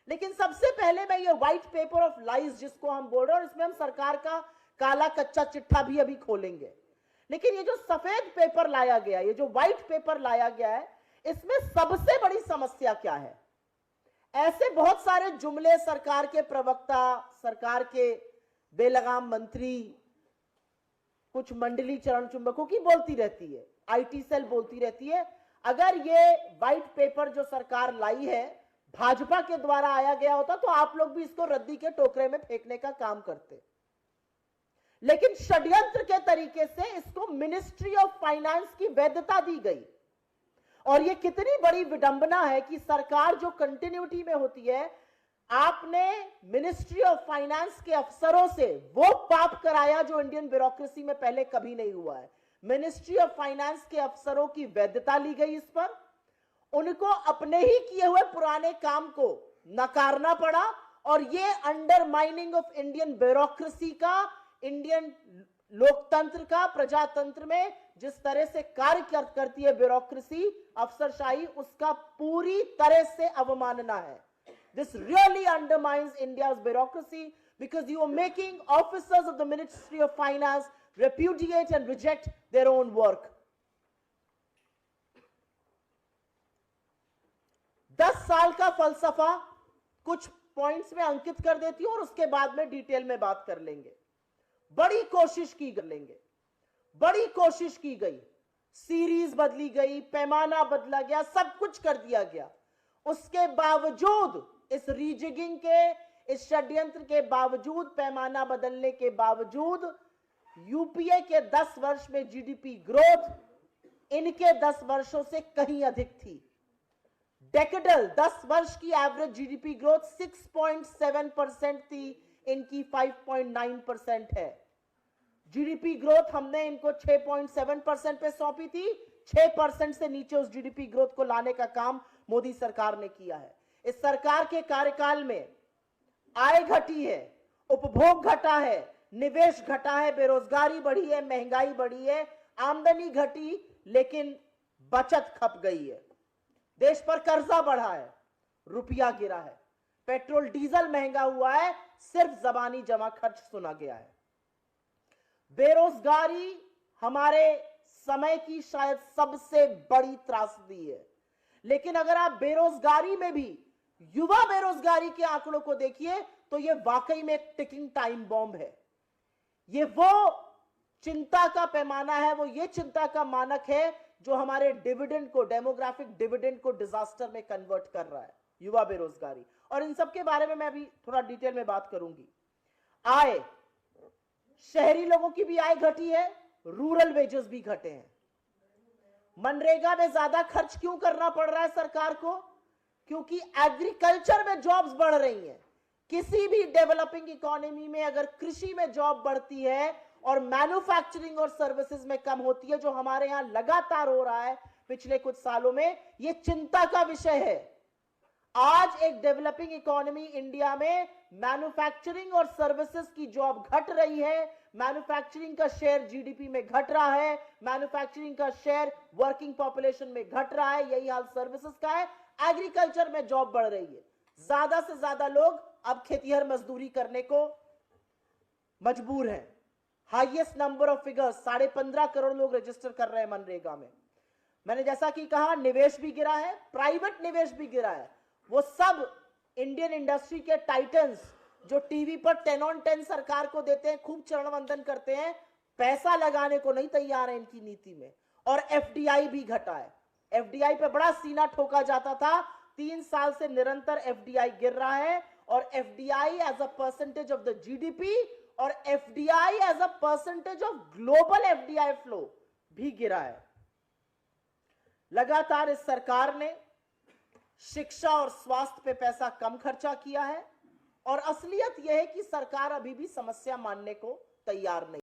लेकिन सबसे पहले मैं ये व्हाइट पेपर ऑफ लाइज जिसको हम बोल रहे हैं, और इसमें हम सरकार का काला कच्चा चिट्ठा भी अभी खोलेंगे। लेकिन ये जो सफेद पेपर लाया गया, ये जो व्हाइट पेपर लाया गया है, इसमें सबसे बड़ी समस्या क्या है? ऐसे बहुत सारे जुमले सरकार के प्रवक्ता, सरकार के बेलगाम मंत्री, कुछ मंडली चरण चुंबकों की बोलती रहती है, आईटी सेल बोलती रहती है। अगर ये व्हाइट पेपर जो सरकार लाई है भाजपा के द्वारा आया गया होता तो आप लोग भी इसको रद्दी के टोकरे में फेंकने का काम करते। लेकिन षड्यंत्र के तरीके से इसको मिनिस्ट्री ऑफ फाइनेंस की वैधता दी गई। और यह कितनी बड़ी विडंबना है कि सरकार जो कंटिन्यूटी में होती है, आपने मिनिस्ट्री ऑफ फाइनेंस के अफसरों से वो पाप कराया जो इंडियन ब्यूरोक्रेसी में पहले कभी नहीं हुआ है। मिनिस्ट्री ऑफ फाइनेंस के अफसरों की वैधता ली गई, इस पर उनको अपने ही किए हुए पुराने काम को नकारना पड़ा। और ये अंडरमाइनिंग ऑफ इंडियन ब्यूरोक्रेसी का, इंडियन लोकतंत्र का, प्रजातंत्र में जिस तरह से कार्य करती है ब्यूरोक्रेसी, अफसरशाही, उसका पूरी तरह से अवमानना है। This really undermines India's bureaucracy because you are making officers of the Ministry of Finance repudiate and reject their own work. 10 साल का फलसफा कुछ पॉइंट्स में अंकित कर देती हूं और उसके बाद में डिटेल में बात कर लेंगे। बड़ी कोशिश की लेंगे, बड़ी कोशिश की गई, सीरीज बदली गई, पैमाना बदला गया, सब कुछ कर दिया गया। उसके बावजूद, इस रीजिगिंग के, इस षड्यंत्र के बावजूद, पैमाना बदलने के बावजूद, यूपीए के 10 वर्ष में जीडीपी ग्रोथ इनके 10 वर्षों से कहीं अधिक थी। डेकेडल 10 वर्ष की एवरेज जीडीपी ग्रोथ 6.7% थी, इनकी 5.9% है। जीडीपी ग्रोथ हमने इनको 6.7% पे सौंपी थी। 6% से नीचे उस जीडीपी ग्रोथ को लाने का काम मोदी सरकार ने किया है। इस सरकार के कार्यकाल में आय घटी है, उपभोग घटा है, निवेश घटा है, बेरोजगारी बढ़ी है, महंगाई बढ़ी है, आमदनी घटी, लेकिन बचत खप गई है। देश पर कर्जा बढ़ा है, रुपया गिरा है, पेट्रोल डीजल महंगा हुआ है, सिर्फ जबानी जमा खर्च सुना गया है। बेरोजगारी हमारे समय की शायद सबसे बड़ी त्रासदी है। लेकिन अगर आप बेरोजगारी में भी युवा बेरोजगारी के आंकड़ों को देखिए तो यह वाकई में एक टिकिंग टाइम बॉम्ब है। यह वो चिंता का पैमाना है, वो ये चिंता का मानक है जो हमारे डिविडेंड को, डेमोग्राफिक डिविडेंड को डिजास्टर में कन्वर्ट कर रहा है, युवा बेरोजगारी। और इन सब के बारे में मैं अभी थोड़ा डिटेल में बात करूंगी। आय, शहरी लोगों की भी आय घटी है, रूरल वेजेस भी घटे हैं। मनरेगा में ज्यादा खर्च क्यों करना पड़ रहा है सरकार को? क्योंकि एग्रीकल्चर में जॉब्स बढ़ रही हैं। किसी भी डेवलपिंग इकोनॉमी में अगर कृषि में जॉब बढ़ती है और मैन्युफैक्चरिंग और सर्विसेज में कम होती है, जो हमारे यहां लगातार हो रहा है पिछले कुछ सालों में, यह चिंता का विषय है। आज एक डेवलपिंग इकोनॉमी इंडिया में मैन्युफैक्चरिंग और सर्विसेज की जॉब घट रही है, मैन्युफैक्चरिंग का शेयर जीडीपी में घट रहा है, मैन्युफैक्चरिंग का शेयर वर्किंग पॉपुलेशन में घट रहा है, यही हाल सर्विसेज का है। एग्रीकल्चर में जॉब बढ़ रही है, ज्यादा से ज्यादा लोग अब खेतीहर मजदूरी करने को मजबूर हैं। Highest number of figures, 15.5 crore लोग रजिस्टर कर रहे हैं मनरेगा में। मैंने जैसा कि कहा, निवेश भी गिरा है, प्राइवेट निवेश भी गिरा है। वो सब इंडियन इंडस्ट्री के टाइटन्स जो टीवी पर 10 on 10 सरकार को देते हैं, खूब चरण वंदन करते हैं, पैसा लगाने को नहीं तैयार है इनकी नीति में। और एफडीआई भी घटा है। एफडीआई पे बड़ा सीना ठोका जाता था, 3 साल से निरंतर एफडीआई गिर रहा है। और FDI as a percentage of the GDP और FDI as a percentage of global FDI flow भी गिरा है। लगातार इस सरकार ने शिक्षा और स्वास्थ्य पे पैसा कम खर्चा किया है। और असलियत यह है कि सरकार अभी भी समस्या मानने को तैयार नहीं।